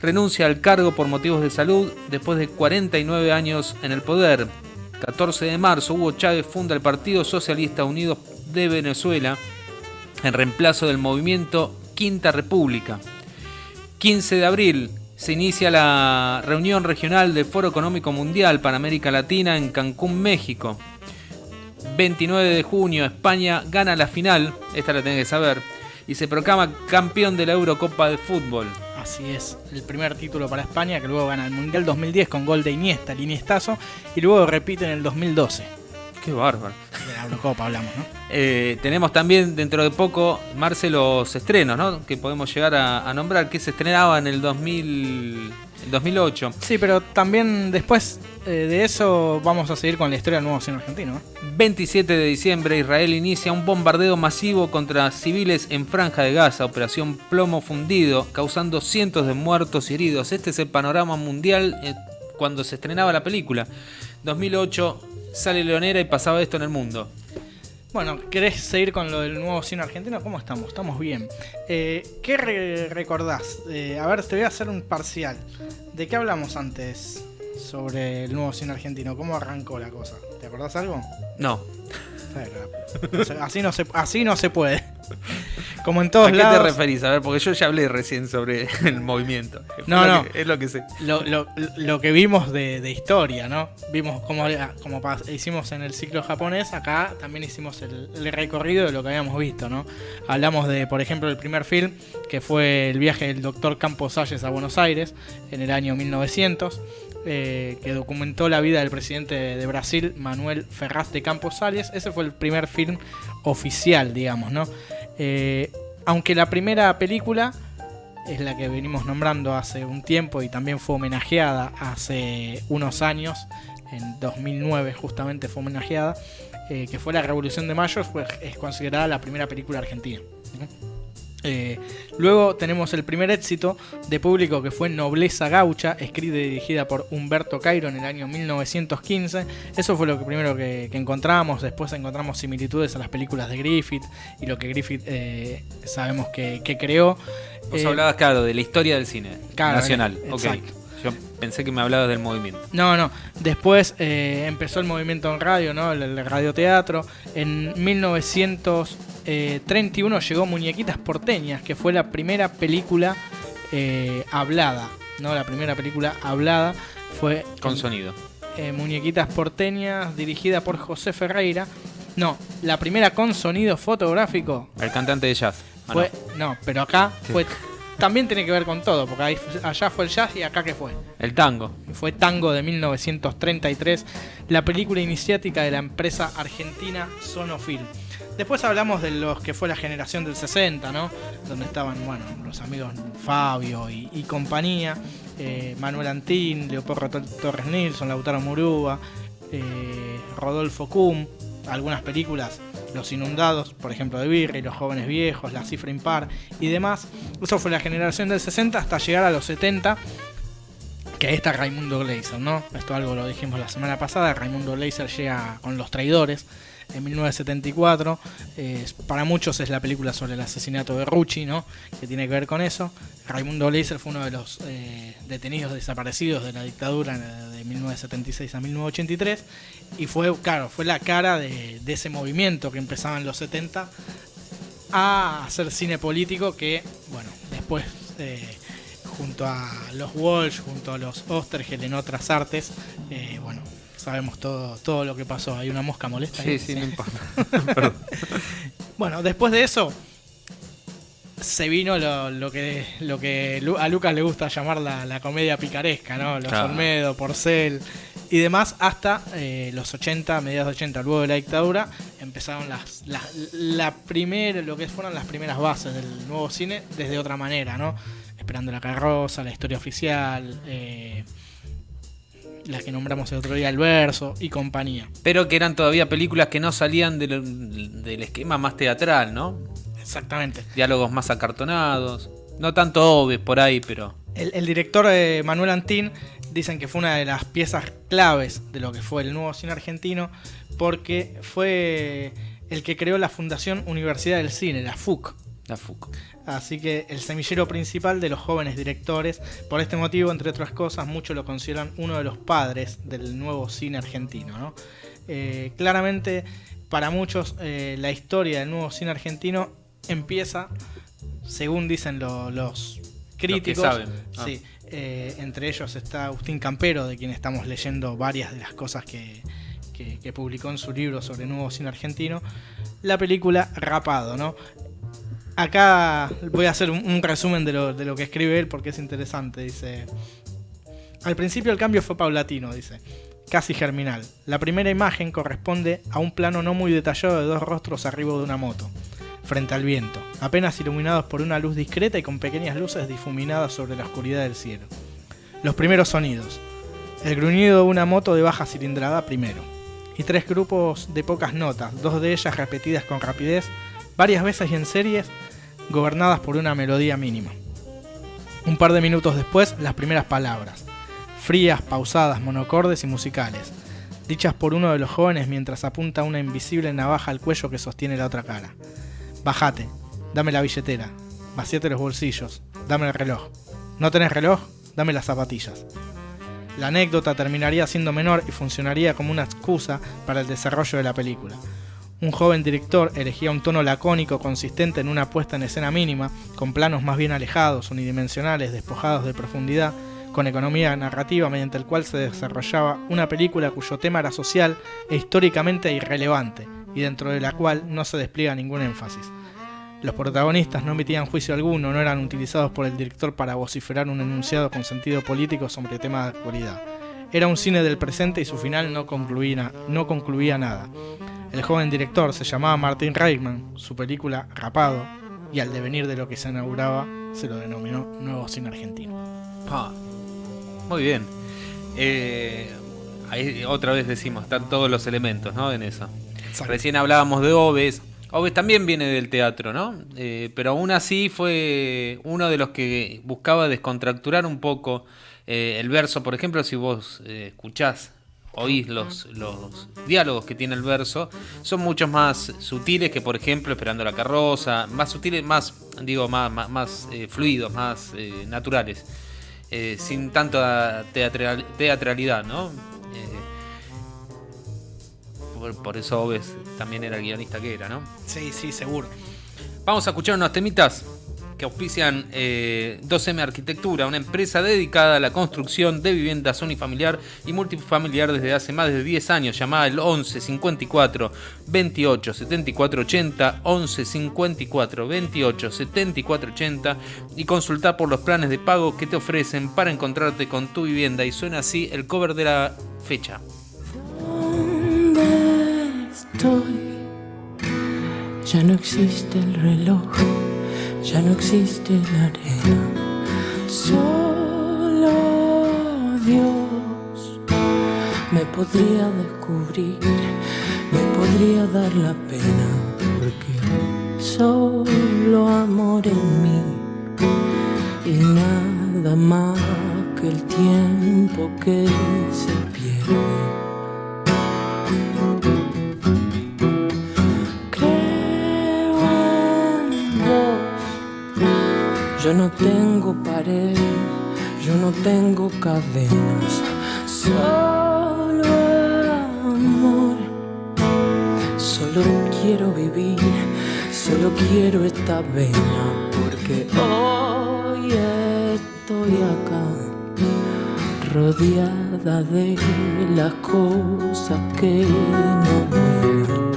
renuncia al cargo por motivos de salud después de 49 años en el poder. 14 de marzo, Hugo Chávez funda el Partido Socialista Unido de Venezuela en reemplazo del movimiento Quinta República. 15 de abril, se inicia la reunión regional del Foro Económico Mundial para América Latina en Cancún, México. 29 de junio, España gana la final, esta la tenés que saber, y se proclama campeón de la Eurocopa de Fútbol. Así es, el primer título para España, que luego gana el Mundial 2010 con gol de Iniesta, el Iniestazo, y luego repite en el 2012. Qué bárbaro. De la Eurocopa hablamos, ¿no? Tenemos también dentro de poco, Marce, los estrenos, ¿no? Que podemos llegar a nombrar, que se estrenaba en el 2008. Sí, pero también después de eso vamos a seguir con la historia del nuevo cine argentino, ¿no? 27 de diciembre, Israel inicia un bombardeo masivo contra civiles en Franja de Gaza, Operación Plomo Fundido, causando cientos de muertos y heridos. Este es el panorama mundial cuando se estrenaba la película. 2008, sale Leonera y pasaba esto en el mundo. Bueno, ¿querés seguir con lo del nuevo cine argentino? ¿Cómo estamos? Estamos bien. ¿Qué recordás? A ver, te voy a hacer un parcial. ¿De qué hablamos antes sobre el nuevo cine argentino? ¿Cómo arrancó la cosa? ¿Te acordás algo? No. Así no se puede. Como en todos lados. ¿A qué te referís? A ver, porque yo ya hablé recién sobre el movimiento. Es lo que sé. Lo que vimos de historia, ¿no? Vimos como hicimos en el ciclo japonés, acá también hicimos el recorrido de lo que habíamos visto, ¿no? Hablamos de, por ejemplo, el primer film, que fue el viaje del doctor Campos Salles a Buenos Aires en el año 1900. que documentó la vida del presidente de Brasil, Manuel Ferraz de Campos Salles. Ese fue el primer film oficial, digamos, ¿no? Aunque la primera película es la que venimos nombrando hace un tiempo y también fue homenajeada hace unos años, en 2009 justamente fue homenajeada, que fue La Revolución de Mayo, es considerada la primera película argentina, ¿no? Luego tenemos el primer éxito de público, que fue Nobleza Gaucha, escrita y dirigida por Humberto Cairo en el año 1915. Eso fue lo primero que encontramos. Después encontramos similitudes a las películas de Griffith y lo que Griffith sabemos que creó. Vos hablabas, claro, de la historia del cine nacional. Exacto. Okay. Yo pensé que me hablabas del movimiento. No. Después empezó el movimiento en radio, ¿no? El radioteatro. En 1931 llegó Muñequitas Porteñas, que fue la primera película hablada, ¿no? La primera película hablada fue... Con sonido. Muñequitas Porteñas, dirigida por José Ferreira. No, la primera con sonido fotográfico. El cantante de jazz. Fue, no, pero acá fue... También tiene que ver con todo, porque allá fue el jazz y acá ¿qué fue? El tango. Fue Tango de 1933, la película iniciática de la empresa argentina Sonofilm. Después hablamos de los que fue la generación del 60, ¿no? Donde estaban, bueno, los amigos Fabio y compañía, Manuel Antín, Leopoldo Torres Nilsson, Lautaro Murúa, Rodolfo Kuhn, algunas películas, Los Inundados, por ejemplo, de Birri, Los Jóvenes Viejos, La Cifra Impar y demás. Eso fue la generación del 60 hasta llegar a los 70, que ahí está Raimundo Gleiser, ¿no? Esto algo lo dijimos la semana pasada. Raimundo Gleiser llega con Los Traidores en 1974. Para muchos es la película sobre el asesinato de Rucci, ¿no? Que tiene que ver con eso. Raimundo Gleiser fue uno de los detenidos desaparecidos de la dictadura de 1976 a 1983 y fue la cara de ese movimiento que empezaba en los 70 a hacer cine político, que, bueno, después junto a los Walsh, junto a los Osterheld en Otras Artes, bueno, sabemos todo lo que pasó. Hay una mosca molesta. Sí, no importa. Perdón. Bueno, después de eso se vino lo que a Lucas le gusta llamar la comedia picaresca, ¿no? Los Olmedo, Porcel y demás, hasta los 80, mediados de 80, luego de la dictadura, empezaron lo que fueron las primeras bases del nuevo cine desde otra manera, ¿no? Esperando la carroza, La Historia Oficial, la que nombramos el otro día, El Verso y compañía. Pero que eran todavía películas que no salían del esquema más teatral, ¿no? Exactamente. Diálogos más acartonados, no tanto obvios por ahí, pero... El director Manuel Antín dicen que fue una de las piezas claves de lo que fue el nuevo cine argentino, porque fue el que creó la Fundación Universidad del Cine, la FUC. La FUC. Así que el semillero principal de los jóvenes directores. Por este motivo, entre otras cosas, muchos lo consideran uno de los padres del nuevo cine argentino, ¿no? Claramente, para muchos, la historia del nuevo cine argentino empieza, según dicen los críticos, los que saben. Sí, entre ellos está Agustín Campero, de quien estamos leyendo varias de las cosas que publicó en su libro sobre el nuevo cine argentino, la película Rapado, ¿no? Acá voy a hacer un resumen de lo que escribe él, porque es interesante. Dice: al principio el cambio fue paulatino, dice, casi germinal. La primera imagen corresponde a un plano no muy detallado de dos rostros arriba de una moto, frente al viento, apenas iluminados por una luz discreta y con pequeñas luces difuminadas sobre la oscuridad del cielo. Los primeros sonidos: el gruñido de una moto de baja cilindrada primero, y tres grupos de pocas notas, dos de ellas repetidas con rapidez, varias veces y en series, gobernadas por una melodía mínima. Un par de minutos después, las primeras palabras, frías, pausadas, monocordes y musicales, dichas por uno de los jóvenes mientras apunta una invisible navaja al cuello que sostiene la otra cara. Bajate, dame la billetera, vacíate los bolsillos, dame el reloj. ¿No tenés reloj? Dame las zapatillas. La anécdota terminaría siendo menor y funcionaría como una excusa para el desarrollo de la película. Un joven director elegía un tono lacónico consistente en una puesta en escena mínima, con planos más bien alejados, unidimensionales, despojados de profundidad, con economía narrativa mediante el cual se desarrollaba una película cuyo tema era social e históricamente irrelevante, y dentro de la cual no se despliega ningún énfasis. Los protagonistas no emitían juicio alguno, no eran utilizados por el director para vociferar un enunciado con sentido político sobre temas de actualidad. Era un cine del presente y su final no concluía nada. El joven director se llamaba Martin Reichman, su película Rapado, y al devenir de lo que se inauguraba se lo denominó Nuevo Cine Argentino. Muy bien. Ahí otra vez decimos, están todos los elementos, ¿no? En eso. Exacto. Recién hablábamos de Oves. Oves también viene del teatro, ¿no? Pero aún así fue uno de los que buscaba descontracturar un poco el verso. Por ejemplo, si vos oís los diálogos que tiene el verso, son muchos más sutiles que, por ejemplo, Esperando la carroza. Más sutiles, más fluidos, más naturales. Sin tanta teatralidad, ¿no? Por eso Oves también era el guionista que era, ¿no? Sí, seguro. Vamos a escuchar unos temitas que auspician 2M Arquitectura, una empresa dedicada a la construcción de viviendas unifamiliar y multifamiliar desde hace más de 10 años, llamada el 11 54 28 74 80, 11 54 28 74 80, y consultar por los planes de pago que te ofrecen para encontrarte con tu vivienda. Y suena así el cover de la fecha. Ya no existe el reloj, ya no existe la arena, solo Dios me podría descubrir, me podría dar la pena, porque solo amor en mí y nada más que el tiempo que se pierde. Yo no tengo pared, yo no tengo cadenas, solo amor. Solo quiero vivir, solo quiero esta vena, porque hoy estoy acá, rodeada de las cosas que no vuelven.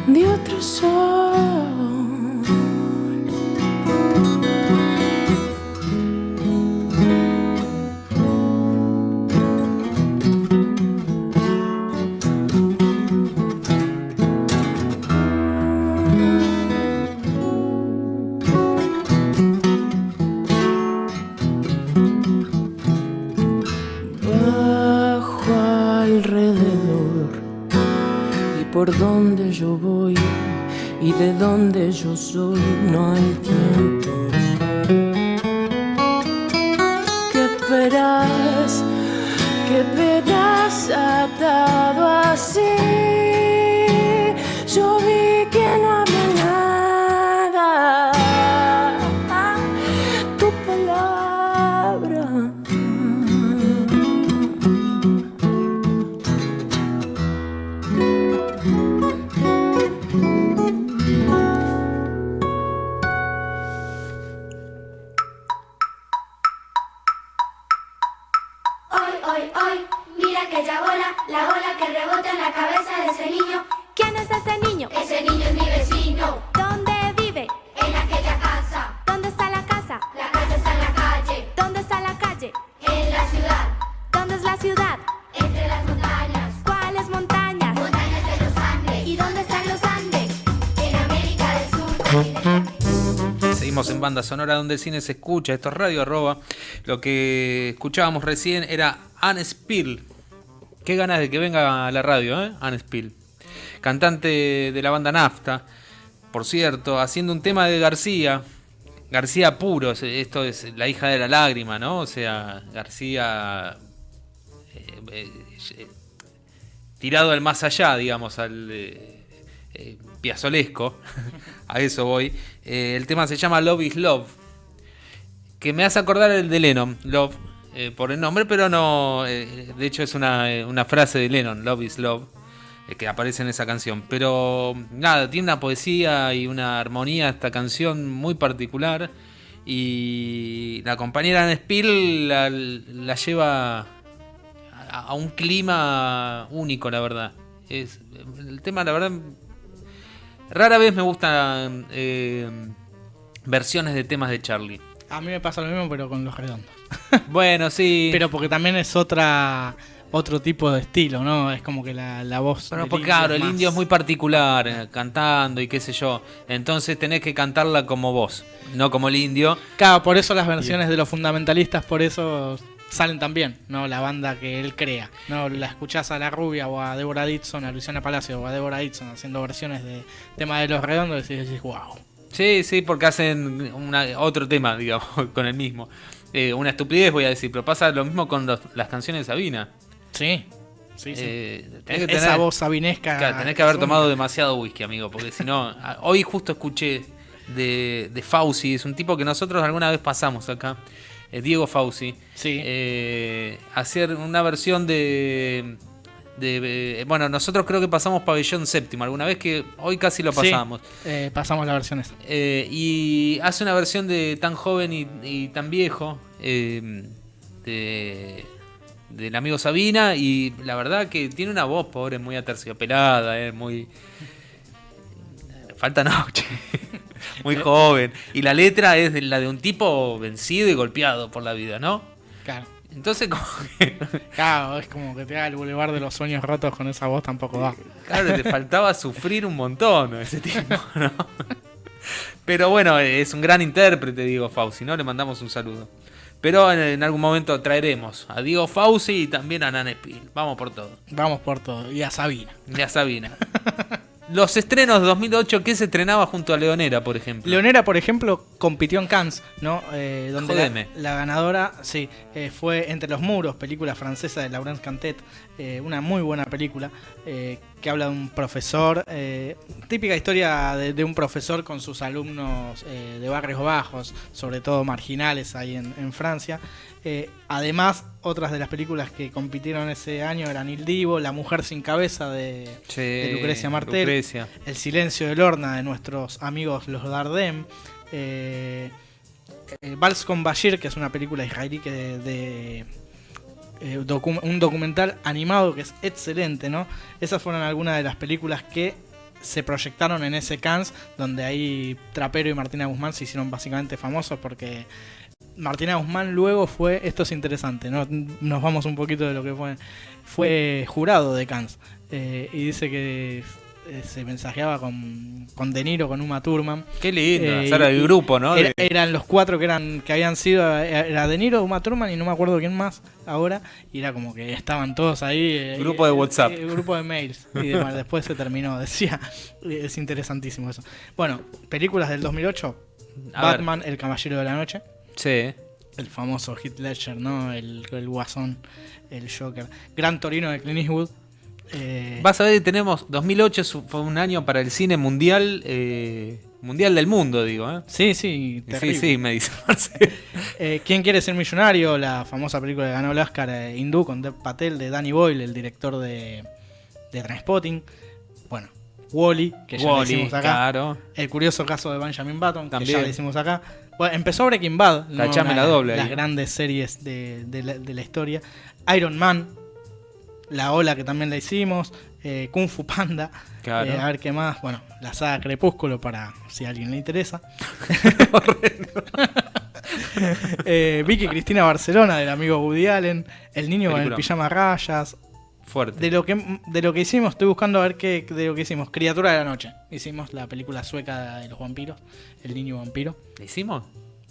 De otro sol. Bajo alrededor y por donde yo voy y de donde yo soy no hay tiempo. ¿Qué esperas? ¿Qué verás atado así? Yo vi que no había nada. Tu palabra. Mira aquella bola, la bola que rebota en la cabeza de ese niño. ¿Quién es ese niño? Ese niño es mi vecino. ¿Dónde vive? En aquella casa. ¿Dónde está la casa? La casa está en la calle. ¿Dónde está la calle? En la ciudad. ¿Dónde es la ciudad? Entre las montañas. ¿Cuáles montañas? Montañas de los Andes. ¿Y dónde están los Andes? En América del Sur. Seguimos en Banda Sonora donde el cine se escucha. Esto es Radio Arroba. Lo que escuchábamos recién era Anne Spill. Qué ganas de que venga a la radio, ¿eh? Anne Spill. Cantante de la banda Nafta, por cierto, haciendo un tema de García. García puro, esto es La hija de la lágrima, ¿no? O sea, García tirado al más allá, digamos, al piazolesco. A eso voy. El tema se llama Love is Love, que me hace acordar el de Lennon, Love, por el nombre, pero no, de hecho es una frase de Lennon, Love is Love, que aparece en esa canción. Pero nada, tiene una poesía y una armonía esta canción muy particular, y la compañera Anne Spill la lleva a un clima único, la verdad. El tema, la verdad, rara vez me gustan versiones de temas de Charlie. A mí me pasa lo mismo, pero con Los Redondos. Bueno, sí. Pero porque también es otro tipo de estilo, ¿no? Es como que la voz... Bueno, del porque indio claro, es el más- indio es muy particular, cantando y qué sé yo. Entonces tenés que cantarla como vos, no como el indio. Claro, por eso las versiones de los fundamentalistas, por eso salen tan bien, ¿no? La banda que él crea, ¿no? La escuchás a La Rubia o a Débora Dixon, a Luciana Palacio o a Débora Dixon haciendo versiones de temas de Los Redondos y decís, wow. Sí, sí, porque hacen otro tema, digamos, con el mismo. Una estupidez voy a decir, pero pasa lo mismo con las canciones de Sabina. Sí, sí, sí. Tenés que Esa voz sabinesca. Claro, tenés que haber tomado demasiado whisky, amigo, porque si no... Hoy justo escuché de Fauci, es un tipo que nosotros alguna vez pasamos acá, Diego Fauci, Sí. hacer una versión bueno, nosotros creo que pasamos Pabellón Séptimo alguna vez, que hoy casi lo pasamos. Sí, pasamos la versión esa. Y hace una versión de Tan Joven y Tan Viejo, del amigo Sabina, y la verdad que tiene una voz, pobre, muy aterciopelada, muy... Falta noche. Muy joven. Y la letra es la de un tipo vencido y golpeado por la vida, ¿no? Claro. Entonces como que... Claro, es como que te da el bulevar de los sueños rotos con esa voz, tampoco da. Claro, le faltaba sufrir un montón a ese tipo, ¿no? Pero bueno, es un gran intérprete, Diego Fauci, ¿no? Le mandamos un saludo. Pero en algún momento traeremos a Diego Fauci y también a Nan Spiel. Vamos por todo. Vamos por todo. Y a Sabina. Y a Sabina. Los estrenos de 2008, ¿qué se estrenaba junto a Leonera, por ejemplo? Leonera, por ejemplo, compitió en Cannes, ¿no? Donde Jodeme. la ganadora, sí, fue Entre los Muros, película francesa de Laurence Cantet, una muy buena película que habla de un profesor, típica historia de un profesor con sus alumnos de barrios bajos, sobre todo marginales ahí en Francia. Además, otras de las películas que compitieron ese año eran Il Divo, La Mujer sin Cabeza de Lucrecia Martel, Lucrecia. El Silencio de Lorna de nuestros amigos los Dardenne, Vals con Bashir, que es una película israelí que un documental animado que es excelente, ¿no? Esas fueron algunas de las películas que se proyectaron en ese Cannes, donde ahí Trapero y Martina Guzmán se hicieron básicamente famosos porque Martina Guzmán luego fue, esto es interesante, ¿no? Nos vamos un poquito de lo que fue jurado de Cannes, y dice que se mensajeaba con De Niro, con Uma Thurman. Qué lindo, hacer el grupo, ¿no? Eran los cuatro que habían sido, era De Niro, Uma Thurman y no me acuerdo quién más ahora, y era como que estaban todos ahí. Grupo de WhatsApp. Grupo de mails, y demás. Después se terminó, decía, es interesantísimo eso. Bueno, películas del 2008, Batman, El Caballero de la Noche. Sí. El famoso Heath Ledger, ¿no? El Guasón, el Joker. Gran Torino de Clint Eastwood. Vas a ver que tenemos 2008 fue un año para el cine mundial, mundial del mundo, digo, ¿eh? Sí, sí, terrible. Sí, me dice. ¿Quién quiere ser millonario? La famosa película que ganó el Oscar, Hindú, con Dev Patel, de Danny Boyle, el director de Trainspotting. Bueno, Wall-E, que ya le hicimos acá. Claro. El curioso caso de Benjamin Button, También. que ya le hicimos acá. Bueno, empezó Breaking Bad, ¿no? Cachame la doble las ahí. grandes series de la historia. Iron Man, La Ola, que también la hicimos. Kung Fu Panda. Claro. A ver qué más. Bueno, la saga Crepúsculo, para si a alguien le interesa. Vicky Cristina Barcelona, del amigo Woody Allen. El niño con el pijama a rayas. Fuerte. De lo que hicimos, estoy buscando a ver qué de lo que hicimos. Criatura de la Noche. Hicimos la película sueca de los vampiros. El niño vampiro. ¿Le hicimos?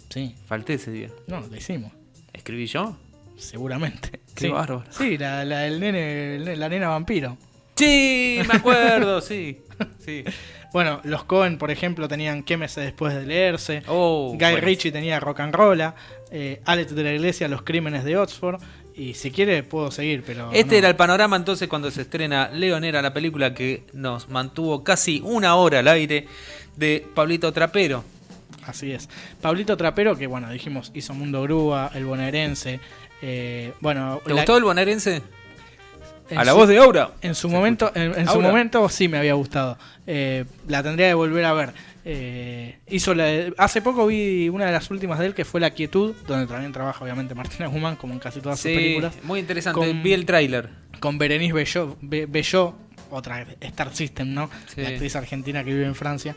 Sí. Falté ese día. No, lo hicimos. ¿Escribí yo? Seguramente. Qué Sí. bárbaro. Sí, el nene, la nena vampiro. Sí, me acuerdo, sí. Sí. Bueno, los Coen, por ejemplo, tenían Quémese después de leerse. Oh, Guy Ritchie tenía Rock and Roll. Alex de la Iglesia, Los Crímenes de Oxford. Y si quiere puedo seguir, pero Este no. era el panorama entonces cuando se estrena Leonera, la película que nos mantuvo casi una hora al aire, de Pablito Trapero. Así es. Pablito Trapero, que bueno, dijimos, hizo Mundo Grúa, El Bonaerense. Bueno, ¿Te gustó El Bonaerense? A la voz de Aura. En su momento, en su momento sí me había gustado. La tendría que volver a ver. Hace poco vi una de las últimas de él, que fue La Quietud, donde también trabaja obviamente Martina Guzmán, como en casi todas sus películas. Muy interesante. Vi el tráiler. Con Berenice Bejo, otra Star System, ¿no? Sí. La actriz argentina que vive en Francia.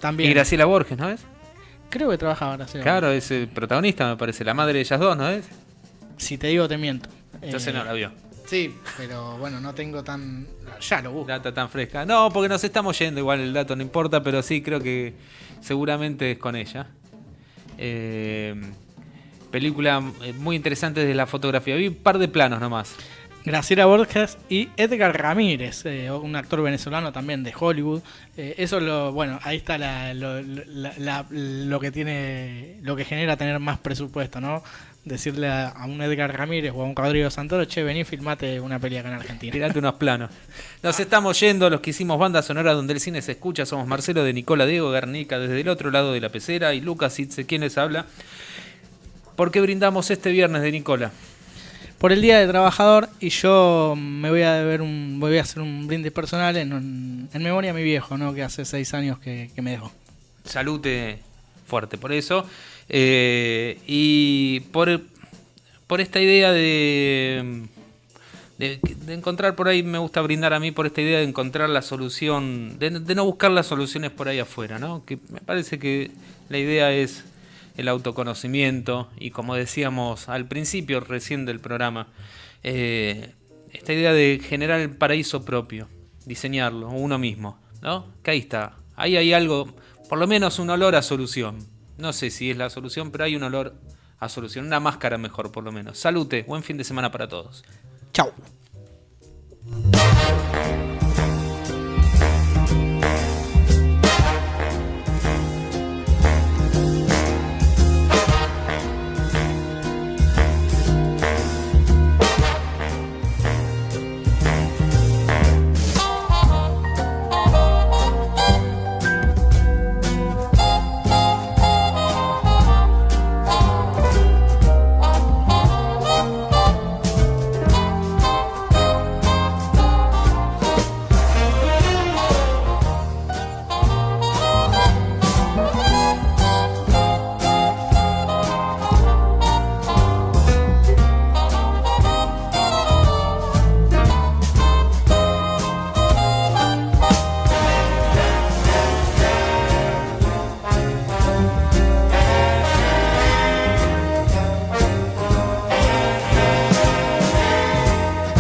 También. Y Graciela Borges, ¿no es? Creo que trabaja Graciela. Claro, es el protagonista, me parece. La madre de ellas dos, ¿no es? Si te digo, te miento. Entonces no la vio. Sí, pero bueno, no tengo tan... Ya lo busco. Data tan fresca. No, porque nos estamos yendo, igual el dato no importa, pero sí, creo que seguramente es con ella. Película muy interesante desde la fotografía. Vi un par de planos nomás. Graciela Borges y Edgar Ramírez, un actor venezolano también de Hollywood. Eso ahí está lo que tiene, lo que genera tener más presupuesto, ¿no? Decirle a un Edgar Ramírez o a un Rodrigo Santoro, che, vení, filmate una peli acá en Argentina. Tirate unos planos. Nos estamos yendo, los que hicimos banda sonora donde el cine se escucha. Somos Marcelo de Nicola, Diego Guernica desde el otro lado de la pecera y Lucas Itze, quien les habla. ¿Por qué brindamos este viernes de Nicola? Por el Día del Trabajador, y yo voy a hacer un brindis personal en memoria a mi viejo, ¿no? Que hace 6 años que me dejó. Salute fuerte por eso. Y por esta idea de encontrar por ahí, me gusta brindar a mí por esta idea de encontrar la solución, de no buscar las soluciones por ahí afuera, ¿no? Que me parece que la idea es el autoconocimiento y, como decíamos al principio recién del programa, esta idea de generar el paraíso propio, diseñarlo uno mismo, ¿no? Que ahí está, ahí hay algo, por lo menos un olor a solución. No sé si es la solución, pero hay un olor a solución, una máscara mejor por lo menos. Salute, buen fin de semana para todos. Chau.